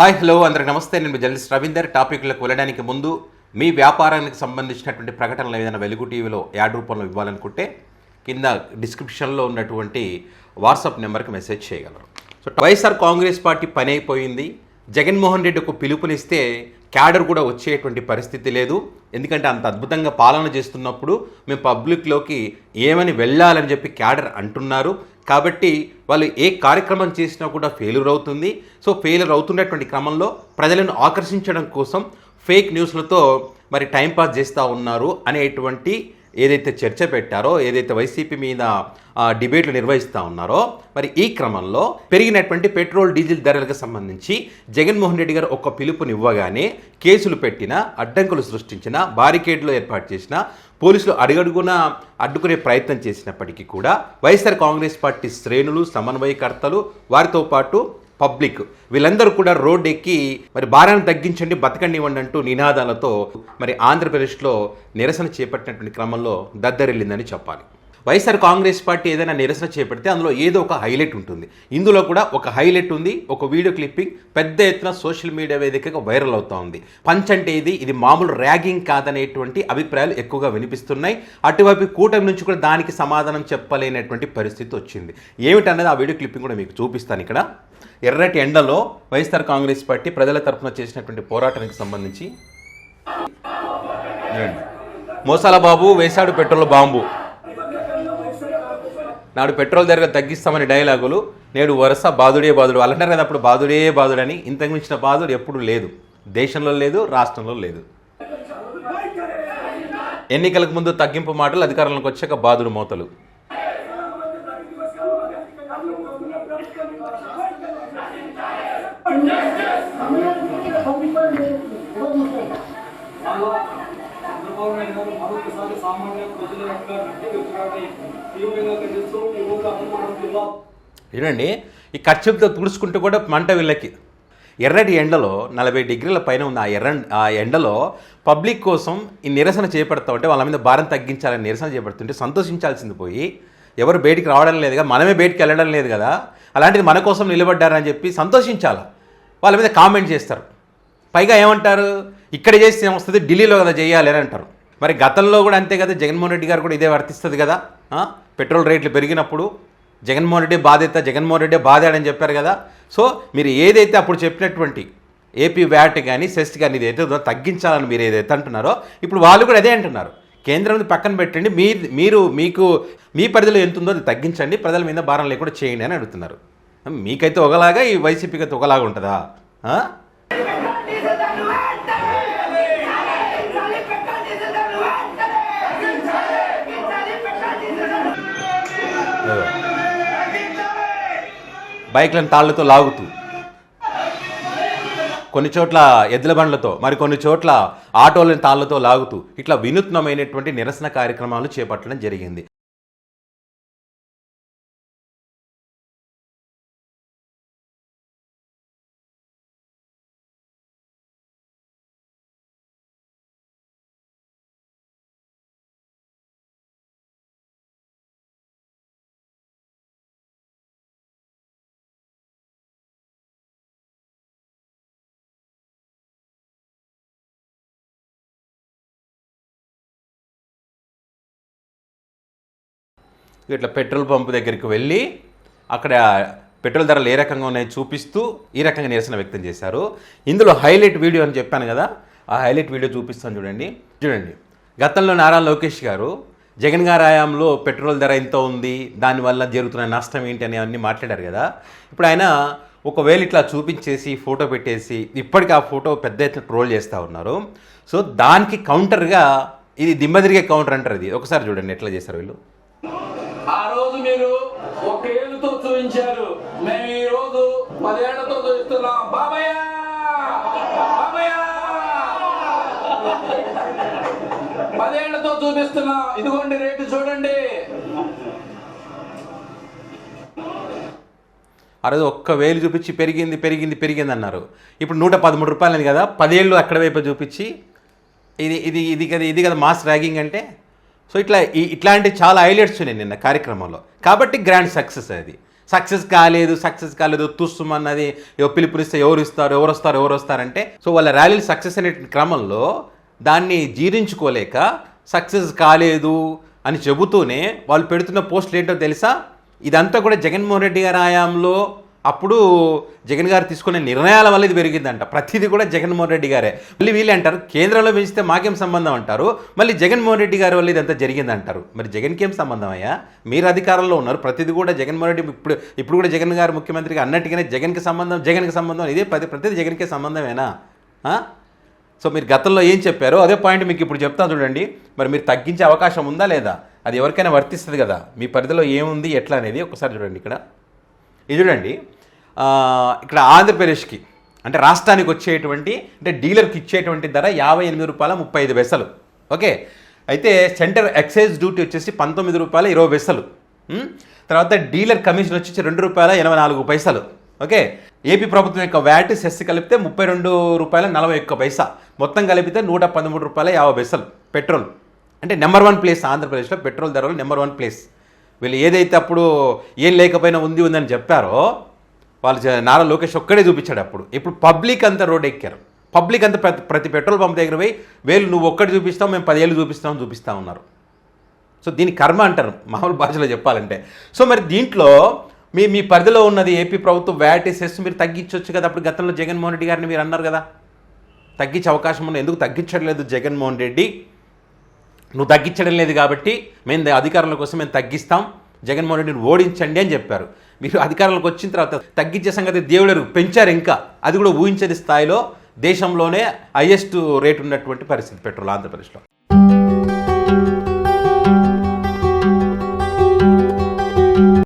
Hi hello అందరికి నమస్తే. నేను జర్నలిస్ట్ రవీందర్. టాపిక్లకు వెళ్ళడానికి ముందు మీ వ్యాపారానికి సంబంధించినటువంటి ప్రకటనలు ఏదైనా వెలుగు టీవీలో యాడ్ రూపంలో ఇవ్వాలనుకుంటే కింద డిస్క్రిప్షన్లో ఉన్నటువంటి వాట్సాప్ నెంబర్కి మెసేజ్ చేయగలరు. సో వైఎస్ఆర్ కాంగ్రెస్ పార్టీ పని అయిపోయింది. జగన్మోహన్ రెడ్డికి పిలుపునిస్తే క్యాడర్ కూడా వచ్చేటువంటి పరిస్థితి లేదు. ఎందుకంటే అంత అద్భుతంగా పాలన చేస్తున్నప్పుడు మేము పబ్లిక్లోకి ఏమని వెళ్ళాలని చెప్పి క్యాడర్ అంటున్నారు. కాబట్టి వాళ్ళు ఏ కార్యక్రమం చేసినా కూడా ఫెయిల్యూర్ అవుతుంది. సో ఫెయిల్యూర్ అవుతున్నటువంటి క్రమంలో ప్రజలను ఆకర్షించడం కోసం ఫేక్ న్యూస్లతో మరి టైంపాస్ చేస్తూ ఉన్నారు అనేటువంటి ఏదైతే చర్చ పెట్టారో, ఏదైతే వైసీపీ మీద డిబేట్లు నిర్వహిస్తూ ఉన్నారో, మరి ఈ క్రమంలో పెరిగినటువంటి పెట్రోల్ డీజిల్ ధరలకు సంబంధించి జగన్మోహన్ రెడ్డి గారు ఒక పిలుపునివ్వగానే కేసులు పెట్టిన, అడ్డంకులు సృష్టించిన, బారికేడ్లు ఏర్పాటు చేసిన, పోలీసులు అడుగడుగున అడ్డుకునే ప్రయత్నం చేసినప్పటికీ కూడా వైఎస్ఆర్ కాంగ్రెస్ పార్టీ శ్రేణులు, సమన్వయకర్తలు, వారితో పాటు పబ్లిక్ వీళ్ళందరూ కూడా రోడ్డు ఎక్కి మరి భారాన్ని తగ్గించండి, బతకండి ఇవ్వండి అంటూ నినాదాలతో మరి ఆంధ్రప్రదేశ్లో నిరసన చేపట్టినటువంటి క్రమంలో దద్దరిల్లిందని చెప్పాలి. వైఎస్ఆర్ కాంగ్రెస్ పార్టీ ఏదైనా నిరసన చేపడితే అందులో ఏదో ఒక హైలైట్ ఉంటుంది. ఇందులో కూడా ఒక హైలైట్ ఉంది. ఒక వీడియో క్లిప్పింగ్ పెద్ద ఎత్తున సోషల్ మీడియా వేదికగా వైరల్ అవుతూ ఉంది. పంచ్ అంటే ఇది మామూలు ర్యాగింగ్ కాదనేటువంటి అభిప్రాయాలు ఎక్కువగా వినిపిస్తున్నాయి. అటువైపు కూటమి నుంచి కూడా దానికి సమాధానం చెప్పలేనటువంటి పరిస్థితి వచ్చింది. ఏమిటన్నది ఆ వీడియో క్లిప్పింగ్ కూడా మీకు చూపిస్తాను. ఇక్కడ ఎర్రటి ఎండలో వైఎస్ఆర్ కాంగ్రెస్ పార్టీ ప్రజల తరఫున చేసినటువంటి పోరాటానికి సంబంధించి మోసాల బాబు వేశాడు పెట్రోల్ బాంబు, నాడు పెట్రోల్ ధర తగ్గిస్తామని డైలాగులు, నేడు వరుస బాదుడే బాదుడు. వాళ్ళు అంటారు కదా అప్పుడు బాదుడే బాదుడని. ఇంతకు మించిన బాదుడు ఎప్పుడు లేదు, దేశంలో లేదు, రాష్ట్రంలో లేదు. ఎన్నికలకు ముందు తగ్గింపు మాటలు, అధికారంలోకి వచ్చాక బాదుడు మోతలు. చూడండి, ఈ కర్చీఫ్తో తుడుచుకుంటూ కూడా మంట వీళ్ళకి. ఎర్రటి ఎండలో 40 డిగ్రీల పైన ఉన్న ఆ ఎండలో పబ్లిక్ కోసం ఈ నిరసన చేపడతా ఉంటే, వాళ్ళ మీద భారం తగ్గించాలని నిరసన చేపడుతుంటే సంతోషించాల్సింది పోయి ఎవరు బయటికి రావడం లేదు కదా, మనమే బయటికి వెళ్ళడం లేదు కదా, అలాంటిది మన కోసం నిలబడ్డారని చెప్పి సంతోషించాలి. వాళ్ళ మీద కామెంట్ చేస్తారు. పైగా ఏమంటారు, ఇక్కడ చేస్తే ఏమొస్తుంది, ఢిల్లీలో కదా చేయాలి అని అంటారు. మరి గతంలో కూడా అంతే కదా, జగన్మోహన్ రెడ్డి గారు కూడా ఇదే వర్తిస్తుంది కదా. పెట్రోల్ రేట్లు పెరిగినప్పుడు జగన్మోహన్ రెడ్డి బాధ్యత, జగన్మోహన్ రెడ్డి బాధాడని చెప్పారు కదా. సో మీరు ఏదైతే అప్పుడు చెప్పినటువంటి ఏపీ వ్యాట్ కానీ సెస్ కానీ ఇదైతే తగ్గించాలని మీరు ఏదైతే అంటున్నారో, ఇప్పుడు వాళ్ళు కూడా అదే అంటున్నారు. కేంద్రం పక్కన పెట్టండి, మీకు మీ పరిధిలో ఎంత ఉందో అది తగ్గించండి, ప్రజల మీద భారం లేకుండా చేయండి అని అడుగుతున్నారు. మీకైతే ఒకలాగా, ఈ వైసీపీకి అయితే ఒకలాగా ఉంటుందా? బైక్లను తాళ్లతో లాగుతూ, కొన్ని చోట్ల ఎద్దుల బండ్లతో, మరి కొన్ని చోట్ల ఆటోలను తాళ్లతో లాగుతూ ఇట్లా వినూత్నమైనటువంటి నిరసన కార్యక్రమాలు చేపట్టడం జరిగింది. ఇట్లా పెట్రోల్ పంపు దగ్గరికి వెళ్ళి అక్కడ పెట్రోల్ ధరలు ఏ రకంగా ఉన్నాయో చూపిస్తూ ఈ రకంగా నిరసన వ్యక్తం చేశారు. ఇందులో హైలైట్ వీడియో అని చెప్పాను కదా, ఆ హైలైట్ వీడియో చూపిస్తాను. చూడండి, గతంలో నారా లోకేష్ గారు జగన్ గారి హయాంలో పెట్రోల్ ధర ఎంత ఉంది, దానివల్ల జరుగుతున్న నష్టం ఏంటి అని అన్నీ మాట్లాడారు కదా. ఇప్పుడు ఆయన ఒకవేళ ఇట్లా చూపించేసి ఫోటో పెట్టేసి ఇప్పటికీ ఆ ఫోటో పెద్ద ఎత్తున ట్రోల్ చేస్తూ ఉన్నారు. సో దానికి కౌంటర్గా ఇది దిమ్మ తిరిగే కౌంటర్ అంటారు. ఇది ఒకసారి చూడండి ఎట్లా చేశారు వీళ్ళు. ఆ రోజు మీరు ఒక ఏళ్ళతో చూపించారు, మేము ఈ రోజు 10 ఏళ్లతో చూపిస్తున్నాం. బాబయ్య 10 ఏళ్లతో చూపిస్తున్నాం. ఇదిగోండి రేటు చూడండి. ఆ రోజు ఒక్క వేలు చూపించి పెరిగింది అన్నారు. ఇప్పుడు 113 రూపాయలు కదా, 10 ఏళ్ళు అక్కడ వైపు చూపించి ఇది కదా మాస్ ర్యాగింగ్ అంటే. సో ఇట్లాంటి చాలా హైలైట్స్ ఉన్నాయి నిన్న కార్యక్రమంలో. కాబట్టి గ్రాండ్ సక్సెస్ అది. సక్సెస్ కాలేదు తుస్సుమన్నది పిలుపునిస్తే ఎవరు వస్తారంటే సో వాళ్ళ ర్యాలీలు సక్సెస్ అనే క్రమంలో దాన్ని జీర్ణించుకోలేక సక్సెస్ కాలేదు అని చెబుతూనే వాళ్ళు పెడుతున్న పోస్టులు ఏంటో తెలుసా, ఇదంతా కూడా జగన్మోహన్ రెడ్డి గారి హయాంలో అప్పుడు జగన్ గారు తీసుకునే నిర్ణయాల వల్ల ఇది పెరిగిందంట. ప్రతిదీ కూడా జగన్మోహన్ రెడ్డి గారే. మళ్ళీ వీళ్ళు అంటారు కేంద్రంలో పెంచితే మాకేం సంబంధం అంటారు, మళ్ళీ జగన్మోహన్ రెడ్డి గారి వల్ల ఇదంతా జరిగిందంటారు. మరి జగన్కి ఏం సంబంధం అయ్యా? మీరు అధికారంలో ఉన్నారు, ప్రతిదీ కూడా జగన్మోహన్ రెడ్డి ఇప్పుడు కూడా జగన్ గారు ముఖ్యమంత్రిగా అన్నట్టుగానే జగన్కి సంబంధం ఇదే ప్రతిదీ జగన్కే సంబంధమేనా? సో మీరు గతంలో ఏం చెప్పారో అదే పాయింట్ మీకు ఇప్పుడు చెప్తాను చూడండి. మరి మీరు తగ్గించే అవకాశం ఉందా లేదా, అది ఎవరికైనా వర్తిస్తుంది కదా, మీ పరిధిలో ఏముంది ఎట్లా అనేది ఒకసారి చూడండి. ఇది చూడండి, ఇక్కడ ఆంధ్రప్రదేశ్కి అంటే రాష్ట్రానికి వచ్చేటువంటి అంటే డీలర్కి ఇచ్చేటువంటి ధర ₹58.35. ఓకే, అయితే సెంటర్ ఎక్సైజ్ డ్యూటీ వచ్చేసి ₹19.20. తర్వాత డీలర్ కమిషన్ వచ్చేసి ₹2.84. ఓకే, ఏపీ ప్రభుత్వం యొక్క వ్యాట్ సెస్ కలిపితే ₹32.41. మొత్తం కలిపితే ₹113.50 పెట్రోల్. అంటే నెంబర్ 1 ప్లేస్ ఆంధ్రప్రదేశ్లో పెట్రోల్ ధరలు నెంబర్ 1 ప్లేస్. వీళ్ళు ఏదైతే అప్పుడు ఏం లేకపోయినా ఉందని చెప్పారో వాళ్ళు నారా లోకేష్ ఒక్కడే చూపించాడు అప్పుడు. ఇప్పుడు పబ్లిక్ అంతా రోడ్ ఎక్కారు. పబ్లిక్ అంతా ప్రతి పెట్రోల్ పంప్ దగ్గర పోయి వేలు నువ్వు ఒక్కటి చూపిస్తావు మేము 10 ఏళ్ళు చూపిస్తా ఉన్నారు. సో దీని కర్మ అంటారు మామూలు భాషలో చెప్పాలంటే. సో మరి దీంట్లో మీ పరిధిలో ఉన్నది ఏపీ ప్రభుత్వం వ్యాట్ సెస్ మీరు తగ్గించవచ్చు కదా. అప్పుడు గతంలో జగన్మోహన్ రెడ్డి గారిని మీరు అన్నారు కదా తగ్గించే అవకాశం ఉంది, ఎందుకు తగ్గించట్లేదు జగన్మోహన్ రెడ్డి? నువ్వు తగ్గించడం లేదు కాబట్టి మేము అధికారుల కోసం మేము తగ్గిస్తాం, జగన్మోహన్ రెడ్డిని ఓడించండి అని చెప్పారు. మీరు అధికారంలోకి వచ్చిన తర్వాత తగ్గించే సంగతి దేవుడు పెంచారు, ఇంకా అది కూడా ఊహించని స్థాయిలో దేశంలోనే హైయెస్ట్ రేట్ ఉన్నటువంటి పరిస్థితి పెట్రోల్ ఆంధ్రప్రదేశ్లో.